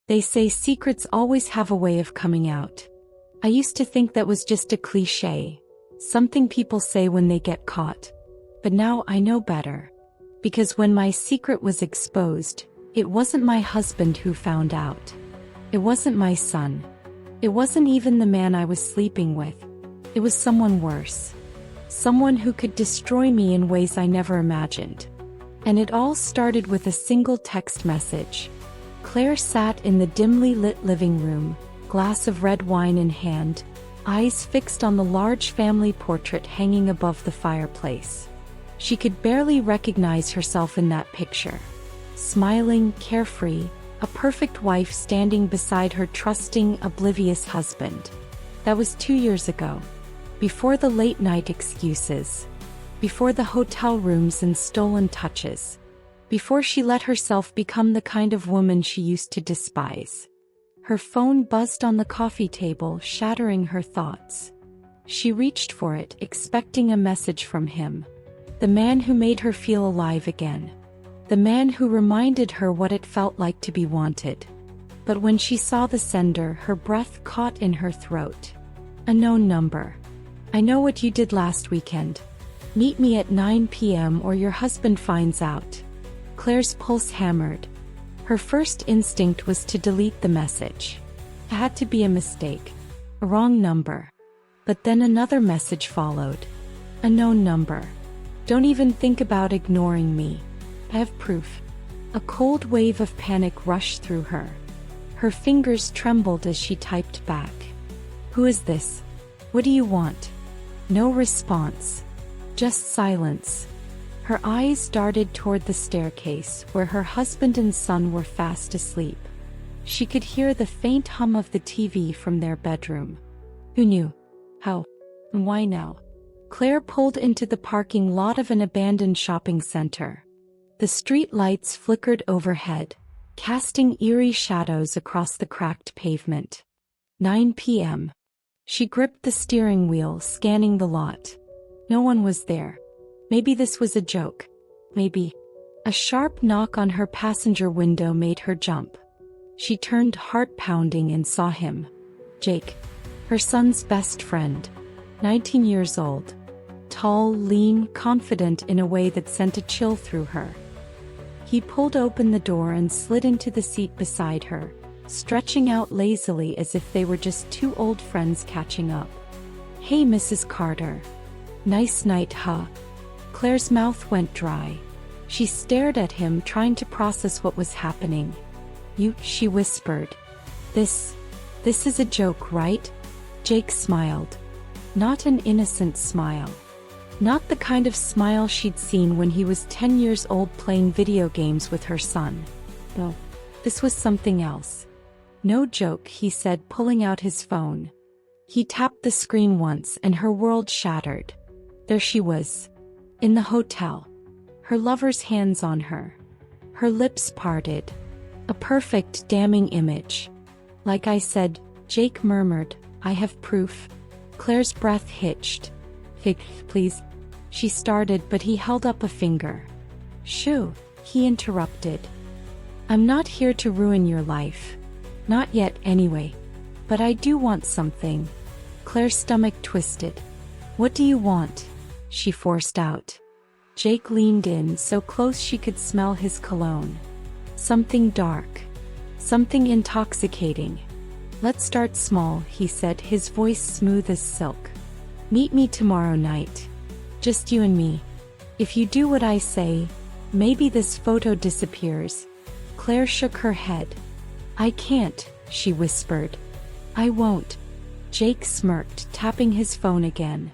They say secrets always have a way of coming out. I used to think that was just a cliché, something people say when they get caught. But now I know better. Because when my secret was exposed, it wasn't my husband who found out. It wasn't my son. It wasn't even the man I was sleeping with. It was someone worse. Someone who could destroy me in ways I never imagined. And it all started with a single text message. Claire sat in the dimly lit living room, glass of red wine in hand, eyes fixed on the large family portrait hanging above the fireplace. She could barely recognize herself in that picture. Smiling, carefree, a perfect wife standing beside her trusting, oblivious husband. That was 2 years ago. Before the late-night excuses. Before the hotel rooms and stolen touches. Before she let herself become the kind of woman she used to despise. Her phone buzzed on the coffee table, shattering her thoughts. She reached for it, expecting a message from him. The man who made her feel alive again. The man who reminded her what it felt like to be wanted. But when she saw the sender, her breath caught in her throat. A known number. I know what you did last weekend. Meet me at 9 p.m. or your husband finds out. Claire's pulse hammered. Her first instinct was to delete the message. It had to be a mistake. A wrong number. But then another message followed. A known number. Don't even think about ignoring me. I have proof. A cold wave of panic rushed through her. Her fingers trembled as she typed back. Who is this? What do you want? No response. Just silence. Her eyes darted toward the staircase where her husband and son were fast asleep. She could hear the faint hum of the TV from their bedroom. Who knew? How? And why now? Claire pulled into the parking lot of an abandoned shopping center. The street lights flickered overhead, casting eerie shadows across the cracked pavement. 9 p.m. She gripped the steering wheel, scanning the lot. No one was there. Maybe this was a joke. Maybe. A sharp knock on her passenger window made her jump. She turned, heart pounding, and saw him. Jake. Her son's best friend. 19 years old. Tall, lean, confident in a way that sent a chill through her. He pulled open the door and slid into the seat beside her, stretching out lazily as if they were just two old friends catching up. Hey, Mrs. Carter. Nice night, huh? Claire's mouth went dry. She stared at him, trying to process what was happening. She whispered. This is a joke, right? Jake smiled. Not an innocent smile. Not the kind of smile she'd seen when he was 10 years old playing video games with her son. No, this was something else. No joke, he said, pulling out his phone. He tapped the screen once and her world shattered. There she was. In the hotel. Her lover's hands on her. Her lips parted. A perfect, damning image. Like I said, Jake murmured, I have proof. Claire's breath hitched. Please. She started, but he held up a finger. Shoo, he interrupted. I'm not here to ruin your life. Not yet, anyway. But I do want something. Claire's stomach twisted. What do you want? She forced out. Jake leaned in so close she could smell his cologne. Something dark. Something intoxicating. Let's start small, he said, his voice smooth as silk. Meet me tomorrow night. Just you and me. If you do what I say, maybe this photo disappears. Claire shook her head. I can't, she whispered. I won't. Jake smirked, tapping his phone again.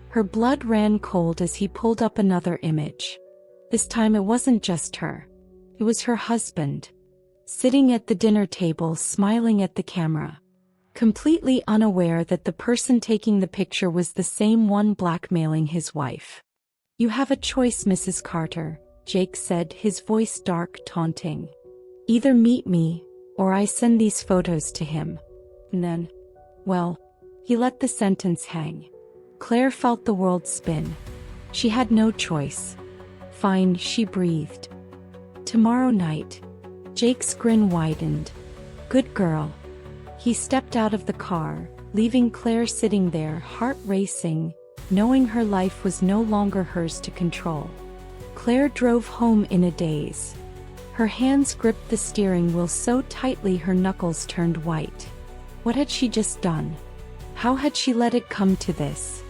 Her blood ran cold as he pulled up another image. This time it wasn't just her. It was her husband. Sitting at the dinner table, smiling at the camera. Completely unaware that the person taking the picture was the same one blackmailing his wife. You have a choice, Mrs. Carter, Jake said, his voice dark, taunting. Either meet me, or I send these photos to him. And then, well, he let the sentence hang. Claire felt the world spin. She had no choice. Fine, she breathed. Tomorrow night. Jake's grin widened. Good girl. He stepped out of the car, leaving Claire sitting there, heart racing, knowing her life was no longer hers to control. Claire drove home in a daze. Her hands gripped the steering wheel so tightly her knuckles turned white. What had she just done? How had she let it come to this?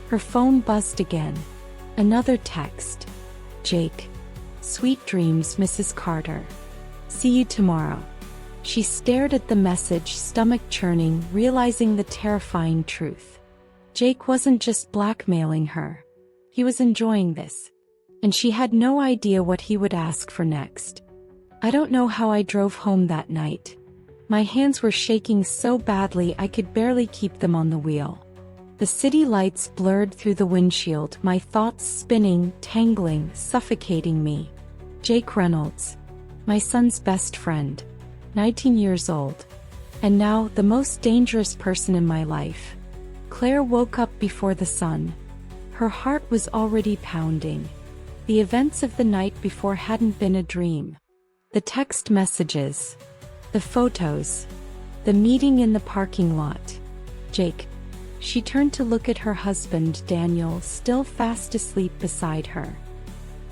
Her phone buzzed again. Another text. Jake. Sweet dreams, Mrs. Carter. See you tomorrow. She stared at the message, stomach churning, realizing the terrifying truth. Jake wasn't just blackmailing her. He was enjoying this. And she had no idea what he would ask for next. I don't know how I drove home that night. My hands were shaking so badly I could barely keep them on the wheel. The city lights blurred through the windshield, my thoughts spinning, tangling, suffocating me. Jake Reynolds. My son's best friend. 19 years old. And now, the most dangerous person in my life. Claire woke up before the sun. Her heart was already pounding. The events of the night before hadn't been a dream. The text messages. The photos. The meeting in the parking lot. Jake. She turned to look at her husband, Daniel, still fast asleep beside her.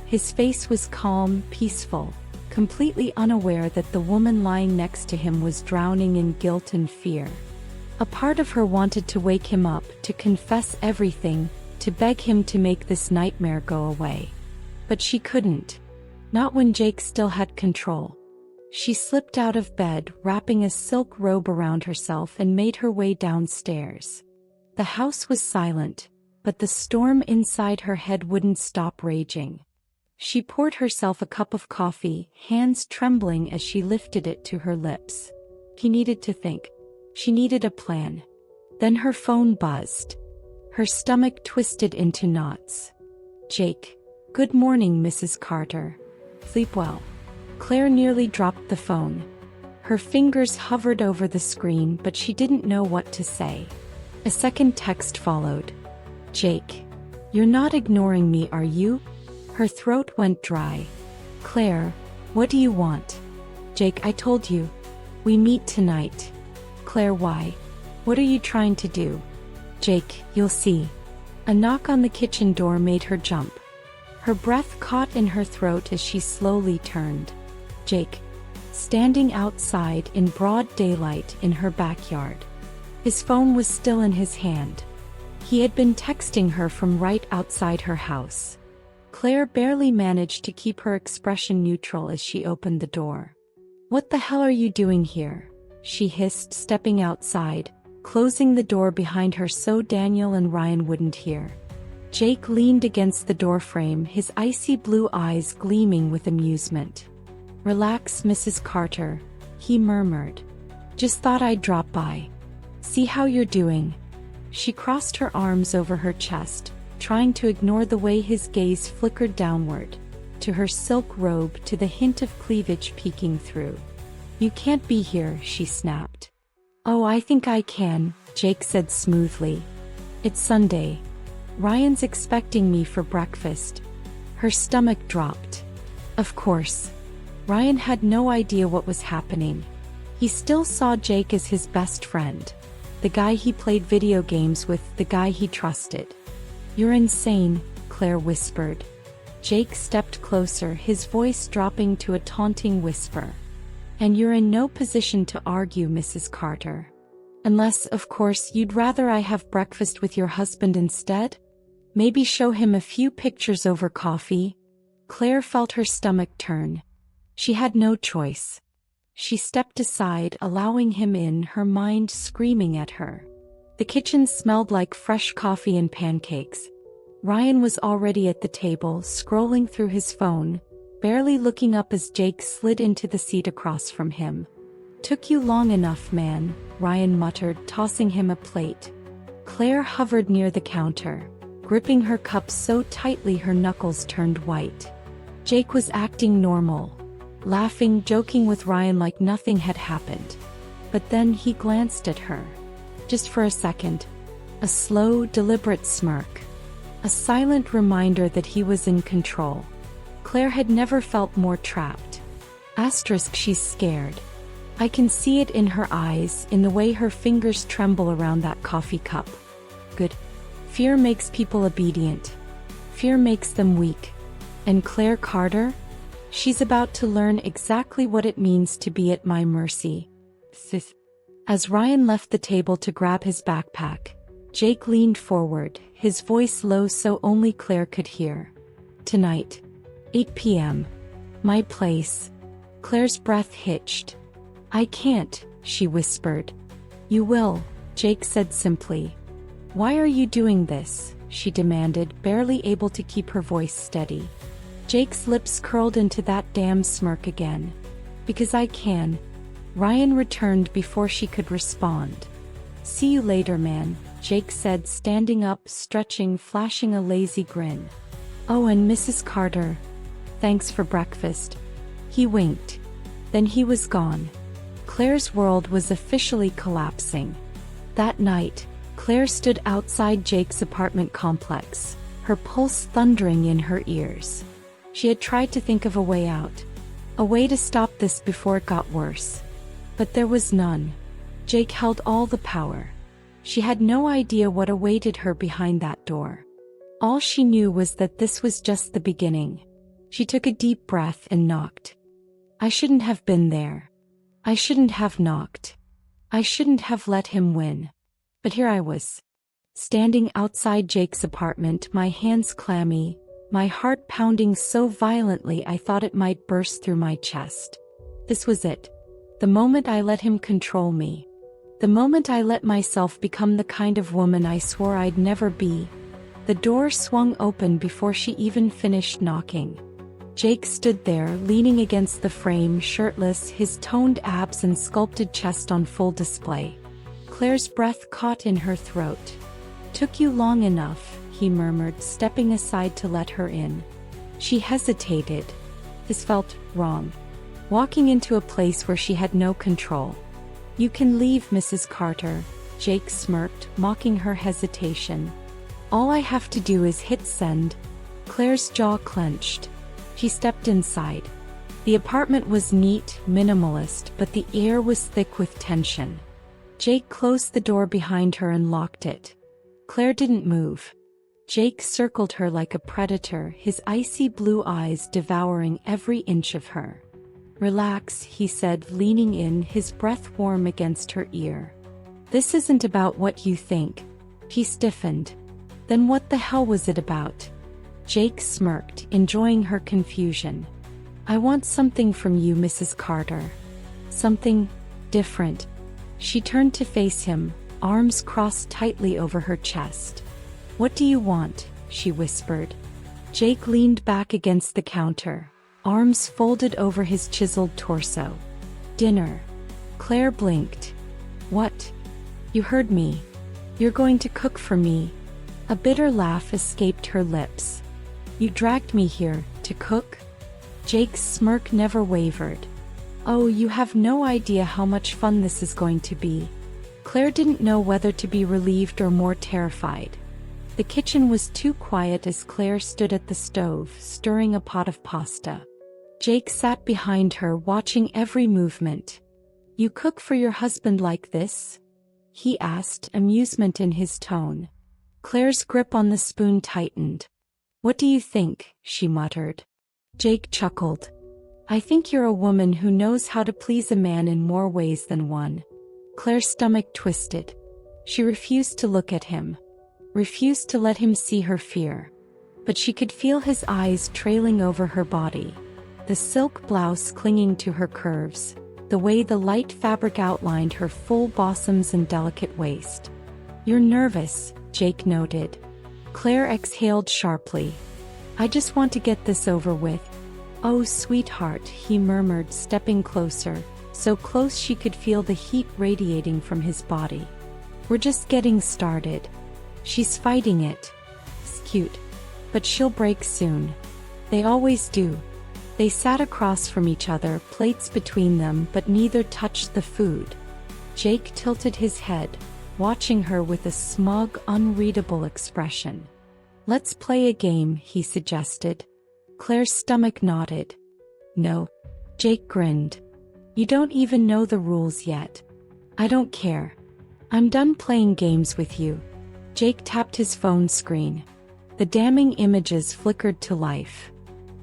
His face was calm, peaceful, completely unaware that the woman lying next to him was drowning in guilt and fear. A part of her wanted to wake him up, to confess everything, to beg him to make this nightmare go away. But she couldn't. Not when Jake still had control. She slipped out of bed, wrapping a silk robe around herself, and made her way downstairs. The house was silent, but the storm inside her head wouldn't stop raging. She poured herself a cup of coffee, hands trembling as she lifted it to her lips. He needed to think. She needed a plan. Then her phone buzzed. Her stomach twisted into knots. Jake. Good morning, Mrs. Carter. Sleep well. Claire nearly dropped the phone. Her fingers hovered over the screen, but she didn't know what to say. A second text followed. Jake. You're not ignoring me, are you? Her throat went dry. Claire, what do you want? Jake, I told you. We meet tonight. Claire, why? What are you trying to do? Jake, you'll see. A knock on the kitchen door made her jump. Her breath caught in her throat as she slowly turned. Jake. Standing outside in broad daylight in her backyard. His phone was still in his hand. He had been texting her from right outside her house. Claire barely managed to keep her expression neutral as she opened the door. What the hell are you doing here? She hissed, stepping outside, closing the door behind her so Daniel and Ryan wouldn't hear. Jake leaned against the doorframe, his icy blue eyes gleaming with amusement. Relax, Mrs. Carter, he murmured. Just thought I'd drop by. See how you're doing. She crossed her arms over her chest, trying to ignore the way his gaze flickered downward, to her silk robe, to the hint of cleavage peeking through. You can't be here, she snapped. Oh, I think I can, Jake said smoothly. It's Sunday. Ryan's expecting me for breakfast. Her stomach dropped. Of course. Ryan had no idea what was happening. He still saw Jake as his best friend. The guy he played video games with, the guy he trusted. You're insane, Claire whispered. Jake stepped closer, his voice dropping to a taunting whisper. And you're in no position to argue, Mrs. Carter. Unless, of course, you'd rather I have breakfast with your husband instead? Maybe show him a few pictures over coffee? Claire felt her stomach turn. She had no choice. She stepped aside, allowing him in, her mind screaming at her. The kitchen smelled like fresh coffee and pancakes. Ryan was already at the table, scrolling through his phone, barely looking up as Jake slid into the seat across from him. Took you long enough, man, Ryan muttered, tossing him a plate. Claire hovered near the counter, gripping her cup so tightly her knuckles turned white. Jake was acting normal, laughing, joking with Ryan like nothing had happened. But then he glanced at her. Just for a second. A slow, deliberate smirk. A silent reminder that he was in control. Claire had never felt more trapped. She's scared. I can see it in her eyes, in the way her fingers tremble around that coffee cup. Good. Fear makes people obedient. Fear makes them weak. And Claire Carter? She's about to learn exactly what it means to be at my mercy. Sis. As Ryan left the table to grab his backpack, Jake leaned forward, his voice low so only Claire could hear. Tonight. 8 p.m. My place. Claire's breath hitched. I can't, she whispered. You will, Jake said simply. Why are you doing this? She demanded, barely able to keep her voice steady. Jake's lips curled into that damn smirk again. Because I can. Ryan returned before she could respond. See you later, man, Jake said, standing up, stretching, flashing a lazy grin. Oh, and Mrs. Carter. Thanks for breakfast. He winked. Then he was gone. Claire's world was officially collapsing. That night, Claire stood outside Jake's apartment complex, her pulse thundering in her ears. She had tried to think of a way out. A way to stop this before it got worse. But there was none. Jake held all the power. She had no idea what awaited her behind that door. All she knew was that this was just the beginning. She took a deep breath and knocked. I shouldn't have been there. I shouldn't have knocked. I shouldn't have let him win. But here I was. Standing outside Jake's apartment, my hands clammy, my heart pounding so violently I thought it might burst through my chest. This was it. The moment I let him control me. The moment I let myself become the kind of woman I swore I'd never be. The door swung open before she even finished knocking. Jake stood there, leaning against the frame, shirtless, his toned abs and sculpted chest on full display. Claire's breath caught in her throat. Took you long enough, he murmured, stepping aside to let her in. She hesitated. This felt wrong. Walking into a place where she had no control. You can leave, Mrs. Carter, Jake smirked, mocking her hesitation. All I have to do is hit send. Claire's jaw clenched. She stepped inside. The apartment was neat, minimalist, but the air was thick with tension. Jake closed the door behind her and locked it. Claire didn't move. Jake circled her like a predator, his icy blue eyes devouring every inch of her. Relax, he said, leaning in, his breath warm against her ear. This isn't about what you think. She stiffened. Then what the hell was it about? Jake smirked, enjoying her confusion. I want something from you, Mrs. Carter. Something different. She turned to face him, arms crossed tightly over her chest. What do you want? She whispered. Jake leaned back against the counter, arms folded over his chiseled torso. Dinner. Claire blinked. What? You heard me. You're going to cook for me. A bitter laugh escaped her lips. You dragged me here, to cook? Jake's smirk never wavered. Oh, you have no idea how much fun this is going to be. Claire didn't know whether to be relieved or more terrified. The kitchen was too quiet as Claire stood at the stove, stirring a pot of pasta. Jake sat behind her, watching every movement. You cook for your husband like this? He asked, amusement in his tone. Claire's grip on the spoon tightened. What do you think? She muttered. Jake chuckled. I think you're a woman who knows how to please a man in more ways than one. Claire's stomach twisted. She refused to look at him. Refused to let him see her fear. But she could feel his eyes trailing over her body. The silk blouse clinging to her curves. The way the light fabric outlined her full bosoms and delicate waist. You're nervous, Jake noted. Claire exhaled sharply. I just want to get this over with. Oh, sweetheart, he murmured, stepping closer, so close she could feel the heat radiating from his body. We're just getting started. She's fighting it. It's cute. But she'll break soon. They always do. They sat across from each other, plates between them, but neither touched the food. Jake tilted his head, watching her with a smug, unreadable expression. Let's play a game, he suggested. Claire's stomach nodded. No. Jake grinned. You don't even know the rules yet. I don't care. I'm done playing games with you. Jake tapped his phone screen. The damning images flickered to life.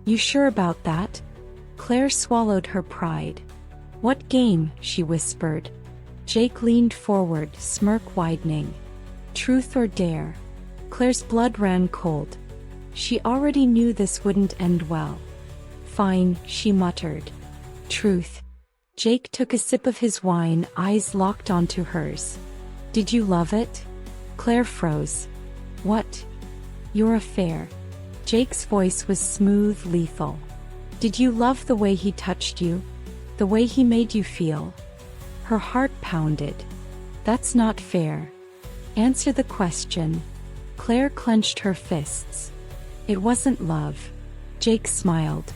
You sure about that? Claire swallowed her pride. What game? She whispered. Jake leaned forward, smirk widening. Truth or dare? Claire's blood ran cold. She already knew this wouldn't end well. Fine, she muttered. Truth. Jake took a sip of his wine, eyes locked onto hers. Did you love it? Claire froze. What? Your affair. Jake's voice was smooth, lethal. Did you love the way he touched you? The way he made you feel? Her heart pounded. That's not fair. Answer the question. Claire clenched her fists. It wasn't love. Jake smiled.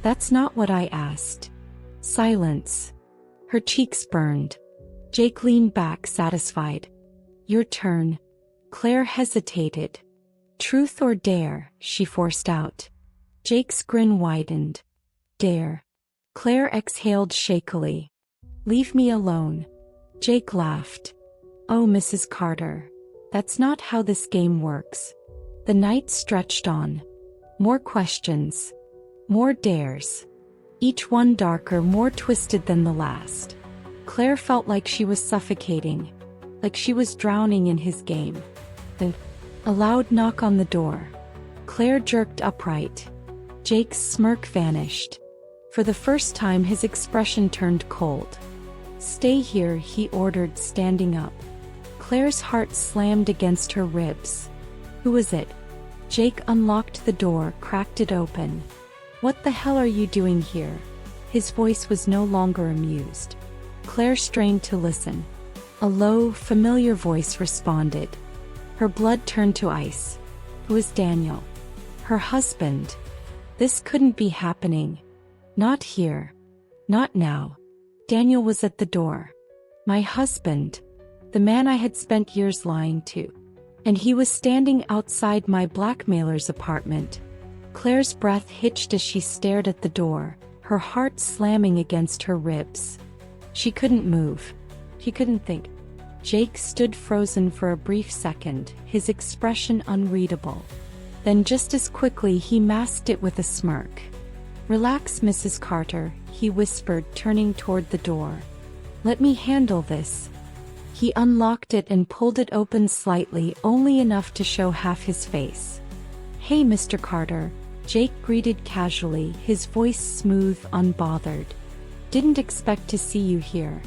That's not what I asked. Silence. Her cheeks burned. Jake leaned back, satisfied. Your turn. Claire hesitated. Truth or dare? She forced out. Jake's grin widened. Dare. Claire exhaled shakily. Leave me alone. Jake laughed. Oh, Mrs. Carter. That's not how this game works. The night stretched on. More questions. More dares. Each one darker, more twisted than the last. Claire felt like she was suffocating. Like she was drowning in his game. Then, a loud knock on the door. Claire jerked upright. Jake's smirk vanished. For the first time his expression turned cold. Stay here, he ordered, standing up. Claire's heart slammed against her ribs. Who was it? Jake unlocked the door, cracked it open. What the hell are you doing here? His voice was no longer amused. Claire strained to listen. A low, familiar voice responded. Her blood turned to ice. It was Daniel. Her husband. This couldn't be happening. Not here. Not now. Daniel was at the door. My husband. The man I had spent years lying to. And he was standing outside my blackmailer's apartment. Claire's breath hitched as she stared at the door, her heart slamming against her ribs. She couldn't move. She couldn't think. Jake stood frozen for a brief second, his expression unreadable. Then just as quickly he masked it with a smirk. Relax, Mrs. Carter, he whispered, turning toward the door. Let me handle this. He unlocked it and pulled it open slightly, only enough to show half his face. Hey, Mr. Carter, Jake greeted casually, his voice smooth, unbothered. Didn't expect to see you here.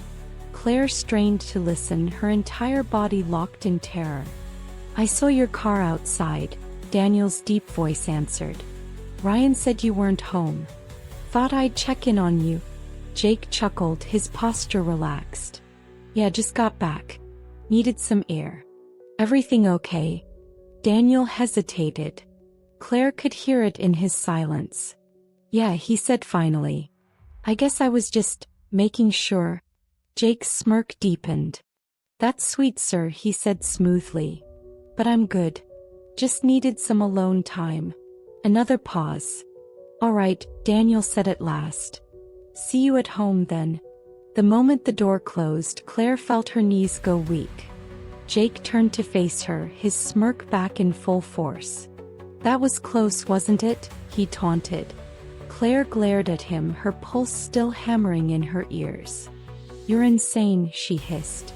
Claire strained to listen, her entire body locked in terror. I saw your car outside, Daniel's deep voice answered. Ryan said you weren't home. Thought I'd check in on you. Jake chuckled, his posture relaxed. Yeah, just got back. Needed some air. Everything okay? Daniel hesitated. Claire could hear it in his silence. Yeah, he said finally. I guess I was just making sure. Jake's smirk deepened. That's sweet, sir, he said smoothly. But I'm good. Just needed some alone time. Another pause. All right, Daniel said at last. See you at home then. The moment the door closed, Claire felt her knees go weak. Jake turned to face her, his smirk back in full force. That was close, wasn't it? He taunted. Claire glared at him, her pulse still hammering in her ears. You're insane, she hissed.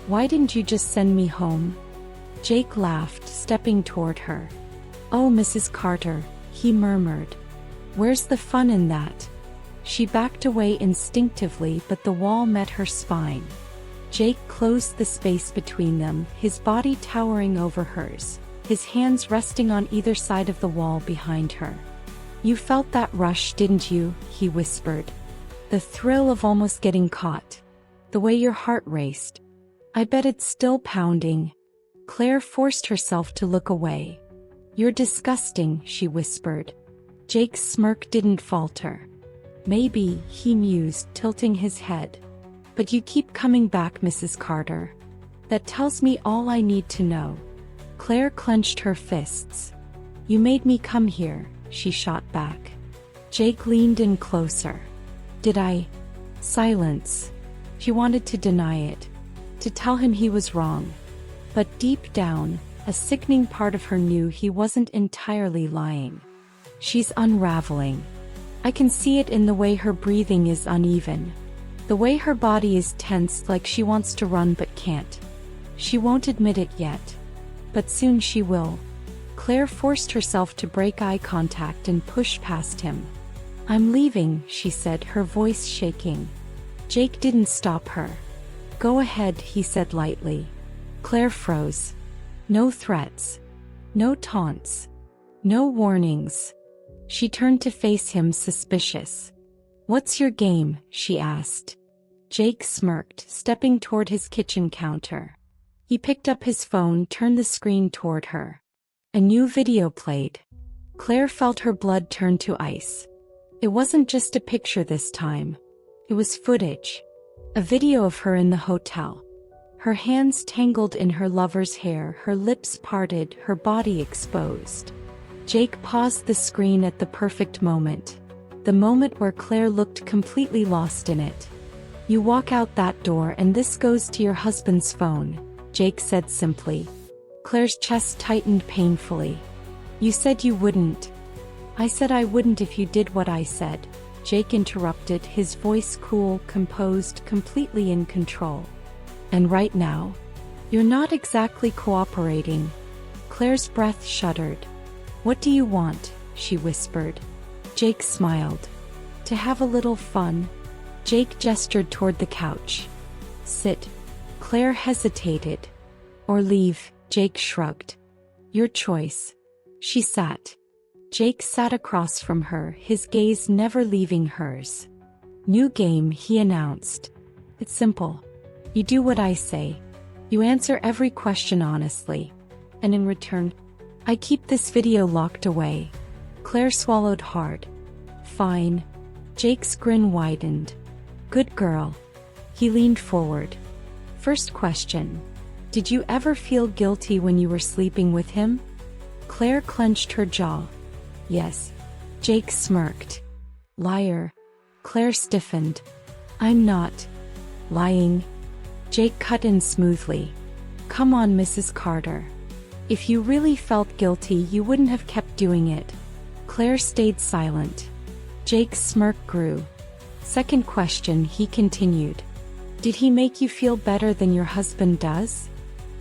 Why didn't you just send me home? Jake laughed, stepping toward her. Oh, Mrs. Carter, he murmured. Where's the fun in that? She backed away instinctively, but the wall met her spine. Jake closed the space between them, his body towering over hers, his hands resting on either side of the wall behind her. You felt that rush, didn't you? He whispered. The thrill of almost getting caught. The way your heart raced. I bet it's still pounding. Claire forced herself to look away. You're disgusting, she whispered. Jake's smirk didn't falter. Maybe, he mused, tilting his head. But you keep coming back, Mrs. Carter. That tells me all I need to know. Claire clenched her fists. You made me come here, she shot back. Jake leaned in closer. Did I? Silence. She wanted to deny it, to tell him he was wrong. But deep down, a sickening part of her knew he wasn't entirely lying. She's unraveling. I can see it in the way her breathing is uneven. The way her body is tense, like she wants to run but can't. She won't admit it yet. But soon she will. Claire forced herself to break eye contact and push past him. "I'm leaving," she said, her voice shaking. Jake didn't stop her. "Go ahead," he said lightly. Claire froze. No threats. No taunts. No warnings. She turned to face him, suspicious. "What's your game?" she asked. Jake smirked, stepping toward his kitchen counter. He picked up his phone, turned the screen toward her. A new video played. Claire felt her blood turn to ice. It wasn't just a picture this time. It was footage. A video of her in the hotel. Her hands tangled in her lover's hair, her lips parted, her body exposed. Jake paused the screen at the perfect moment. The moment where Claire looked completely lost in it. "You walk out that door and this goes to your husband's phone," Jake said simply. Claire's chest tightened painfully. "You said you wouldn't." "I said I wouldn't if you did what I said," Jake interrupted, his voice cool, composed, completely in control. "And right now? You're not exactly cooperating." Claire's breath shuddered. "What do you want?" she whispered. Jake smiled. "To have a little fun." Jake gestured toward the couch. "Sit." Claire hesitated. "Or leave," Jake shrugged. "Your choice." She sat. Jake sat across from her, his gaze never leaving hers. "New game," he announced. "It's simple. You do what I say. You answer every question honestly. And in return, I keep this video locked away." Claire swallowed hard. "Fine." Jake's grin widened. "Good girl." He leaned forward. "First question. Did you ever feel guilty when you were sleeping with him?" Claire clenched her jaw. "Yes." Jake smirked. "Liar." Claire stiffened. "I'm not lying." Jake cut in smoothly. "Come on, Mrs. Carter. If you really felt guilty, you wouldn't have kept doing it." Claire stayed silent. Jake's smirk grew. "Second question," he continued. "Did he make you feel better than your husband does?"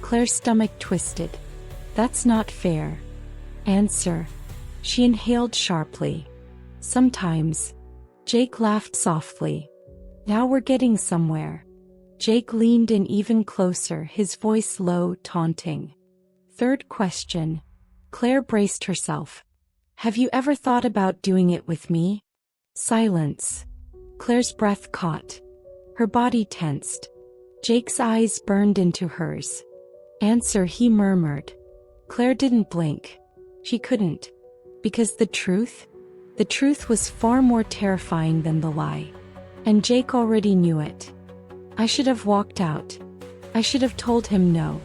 Claire's stomach twisted. "That's not fair." "Answer." She inhaled sharply. "Sometimes." Jake laughed softly. "Now we're getting somewhere." Jake leaned in even closer, his voice low, taunting. "Third question." Claire braced herself. "Have you ever thought about doing it with me?" Silence. Claire's breath caught. Her body tensed. Jake's eyes burned into hers. "Answer," he murmured. Claire didn't blink. She couldn't. Because the truth was far more terrifying than the lie. And Jake already knew it. "I should have walked out. I should have told him no.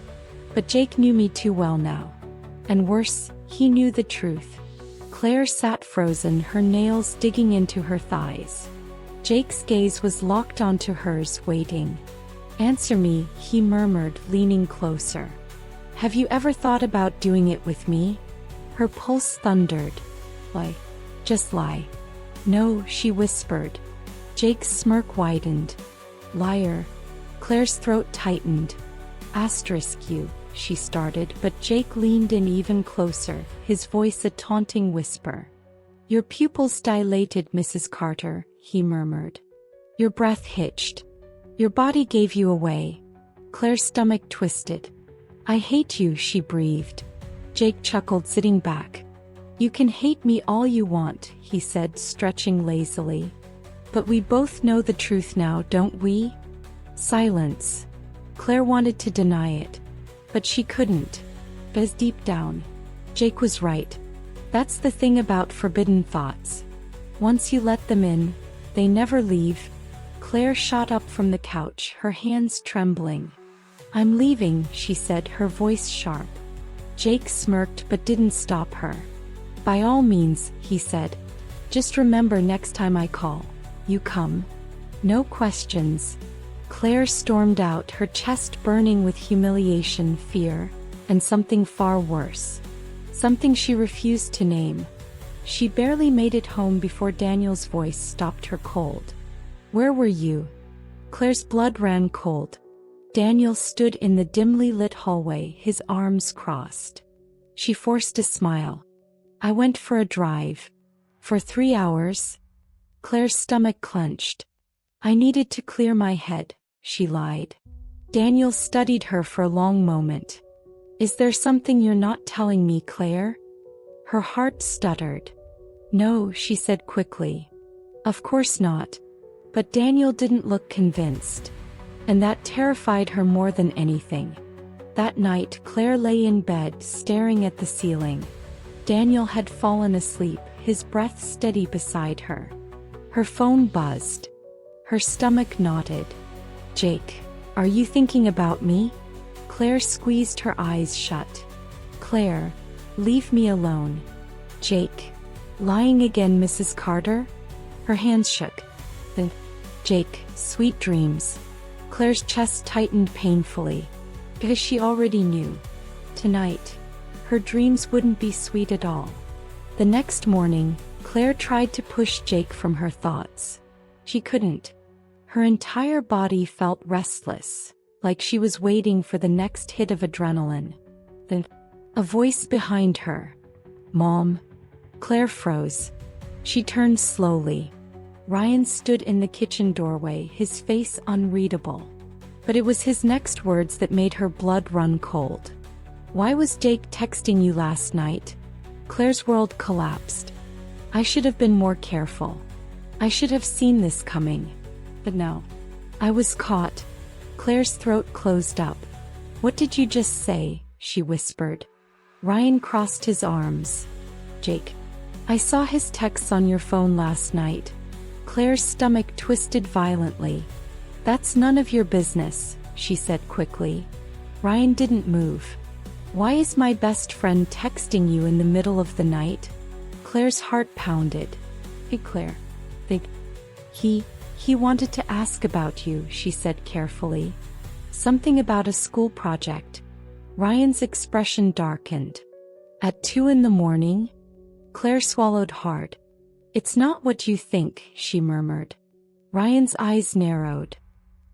But Jake knew me too well now. And worse, he knew the truth." Claire sat frozen, her nails digging into her thighs. Jake's gaze was locked onto hers, waiting. "Answer me," he murmured, leaning closer. "Have you ever thought about doing it with me?" Her pulse thundered. "Lie. Just lie." "No," she whispered. Jake's smirk widened. "Liar." Claire's throat tightened. "You," she started, but Jake leaned in even closer, his voice a taunting whisper. "Your pupils dilated, Mrs. Carter," he murmured. "Your breath hitched. Your body gave you away." Claire's stomach twisted. "I hate you," she breathed. Jake chuckled, sitting back. "You can hate me all you want," he said, stretching lazily. "But we both know the truth now, don't we?" Silence. Claire wanted to deny it. But she couldn't. Because deep down, Jake was right. That's the thing about forbidden thoughts. Once you let them in, they never leave. Claire shot up from the couch, her hands trembling. "I'm leaving," she said, her voice sharp. Jake smirked but didn't stop her. "By all means," he said. "Just remember, next time I call, you come." No questions. Claire stormed out, her chest burning with humiliation, fear, and something far worse. Something she refused to name. She barely made it home before Daniel's voice stopped her cold. "Where were you?" Claire's blood ran cold. Daniel stood in the dimly lit hallway, his arms crossed. She forced a smile. "I went for a drive. For 3 hours." Claire's stomach clenched. "I needed to clear my head," she lied. Daniel studied her for a long moment. "Is there something you're not telling me, Claire?" Her heart stuttered. "No," she said quickly. "Of course not." But Daniel didn't look convinced. And that terrified her more than anything. That night, Claire lay in bed, staring at the ceiling. Daniel had fallen asleep, his breath steady beside her. Her phone buzzed. Her stomach knotted. "Jake, are you thinking about me?" Claire squeezed her eyes shut. "Claire, leave me alone." "Jake. Lying again, Mrs. Carter?" Her hands shook. "Jake, sweet dreams." Claire's chest tightened painfully. Because she already knew. Tonight, her dreams wouldn't be sweet at all. The next morning, Claire tried to push Jake from her thoughts. She couldn't. Her entire body felt restless, like she was waiting for the next hit of adrenaline. Then, a voice behind her. "Mom." Claire froze. She turned slowly. Ryan stood in the kitchen doorway, his face unreadable. But it was his next words that made her blood run cold. "Why was Jake texting you last night?" Claire's world collapsed. "I should have been more careful. I should have seen this coming. But no. I was caught." Claire's throat closed up. "What did you just say?" she whispered. Ryan crossed his arms. "Jake. I saw his texts on your phone last night." Claire's stomach twisted violently. "That's none of your business," she said quickly. Ryan didn't move. "Why is my best friend texting you in the middle of the night?" Claire's heart pounded. "Hey Claire. He wanted to ask about you," she said carefully. "Something about a school project." Ryan's expression darkened. "At 2 in the morning?" Claire swallowed hard. "It's not what you think," she murmured. Ryan's eyes narrowed.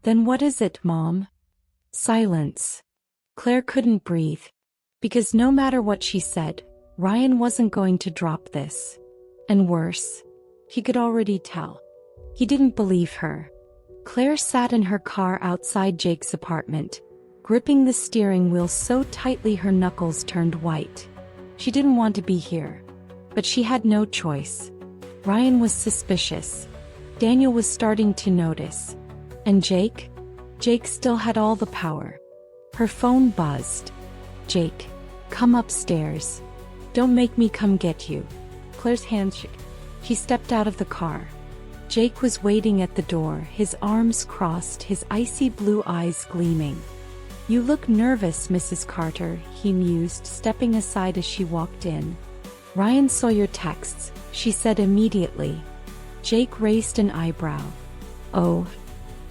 "Then what is it, Mom?" Silence. Claire couldn't breathe. Because no matter what she said, Ryan wasn't going to drop this. And worse. He could already tell. He didn't believe her. Claire sat in her car outside Jake's apartment, gripping the steering wheel so tightly her knuckles turned white. She didn't want to be here. But she had no choice. Ryan was suspicious. Daniel was starting to notice. And Jake? Jake still had all the power. Her phone buzzed. "Jake, come upstairs. Don't make me come get you." Claire's hands shook. She stepped out of the car. Jake was waiting at the door, his arms crossed, his icy blue eyes gleaming. "You look nervous, Mrs. Carter," he mused, stepping aside as she walked in. "Ryan saw your texts," she said immediately. Jake raised an eyebrow. "Oh.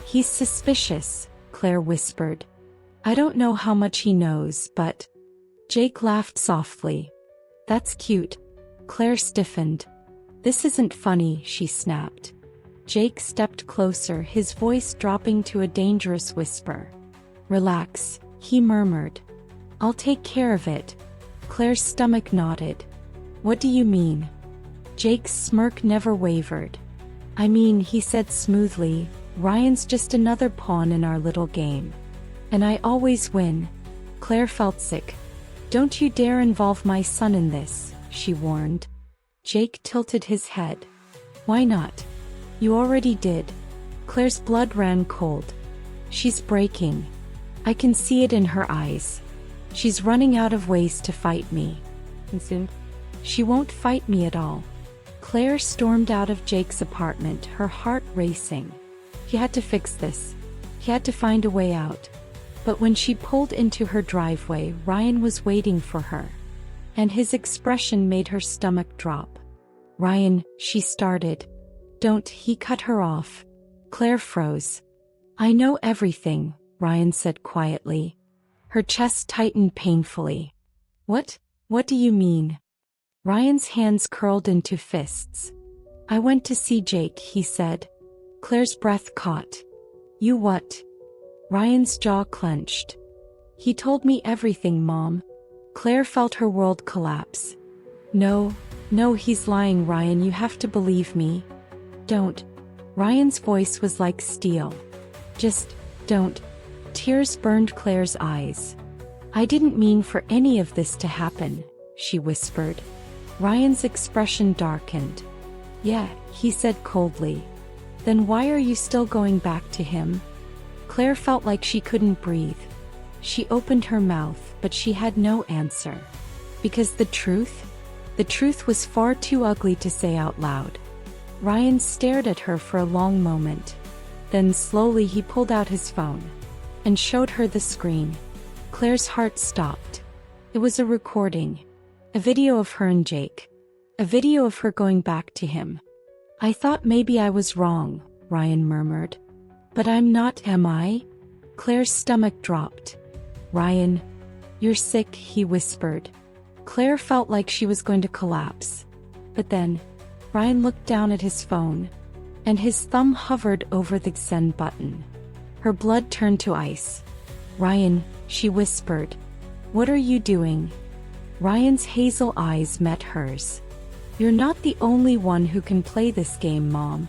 He's suspicious," Claire whispered. "I don't know how much he knows, but—" Jake laughed softly. "That's cute." Claire stiffened. "This isn't funny," she snapped. Jake stepped closer, his voice dropping to a dangerous whisper. "Relax," he murmured. "I'll take care of it." Claire's stomach knotted. "What do you mean?" Jake's smirk never wavered. "I mean," he said smoothly, "Ryan's just another pawn in our little game. And I always win." Claire felt sick. "Don't you dare involve my son in this," she warned. Jake tilted his head. "Why not? You already did." Claire's blood ran cold. "She's breaking. I can see it in her eyes. She's running out of ways to fight me. And soon, she won't fight me at all." Claire stormed out of Jake's apartment, her heart racing. He had to fix this. He had to find a way out. But when she pulled into her driveway, Ryan was waiting for her. And his expression made her stomach drop. "Ryan," she started. "Don't," he cut her off. Claire froze. I know everything, Ryan said quietly. Her chest tightened painfully. What? What do you mean? Ryan's hands curled into fists. I went to see Jake, he said. Claire's breath caught. You what? Ryan's jaw clenched. He told me everything, Mom. Claire felt her world collapse. No, he's lying, Ryan, you have to believe me. Don't. Ryan's voice was like steel. Just, don't. Tears burned Claire's eyes. I didn't mean for any of this to happen, she whispered. Ryan's expression darkened. Yeah, he said coldly. Then why are you still going back to him? Claire felt like she couldn't breathe. She opened her mouth, but she had no answer. Because the truth was far too ugly to say out loud. Ryan stared at her for a long moment. Then slowly he pulled out his phone and showed her the screen. Claire's heart stopped. It was a recording. A video of her and Jake. A video of her going back to him. I thought maybe I was wrong, Ryan murmured. But I'm not, am I? Claire's stomach dropped. Ryan, you're sick, he whispered. Claire felt like she was going to collapse. But then, Ryan looked down at his phone, and his thumb hovered over the send button. Her blood turned to ice. Ryan, she whispered. What are you doing? Ryan's hazel eyes met hers. You're not the only one who can play this game, Mom.